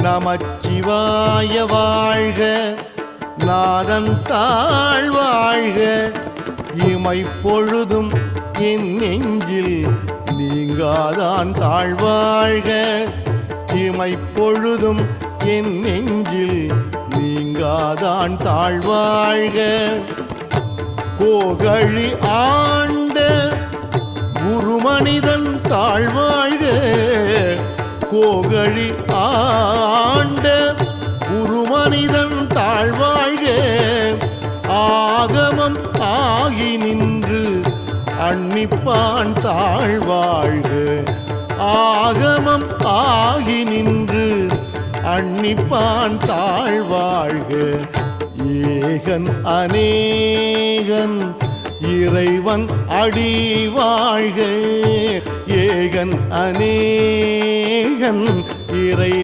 நமச்சிவாய வாழ்க, நாதன் தாழ் வாழ்க, இமைப்பொழுதும் என் நெஞ்சில் நீங்காதான் தாழ்வாழ்க, இமைப்பொழுதும் என் நெஞ்சில் நீங்காதான் தாழ்வாழ்க. கோகழி ஆண்ட குருமனிதன் தாழ்வாழ்க, கோகழி ஆண்ட குருமனிதன் தாழ்வாழ்க, ஆகமம் ஆகி நின்று அன்னிப்பான் தாழ்வாழ்க, ஆகமம் ஆகி நின்று அன்னிப்பான் தாழ்வாழ்க. ஏகன் அநேகன் இறைவன் அடி வாழ்க, ஏகன் அநேகன் இறை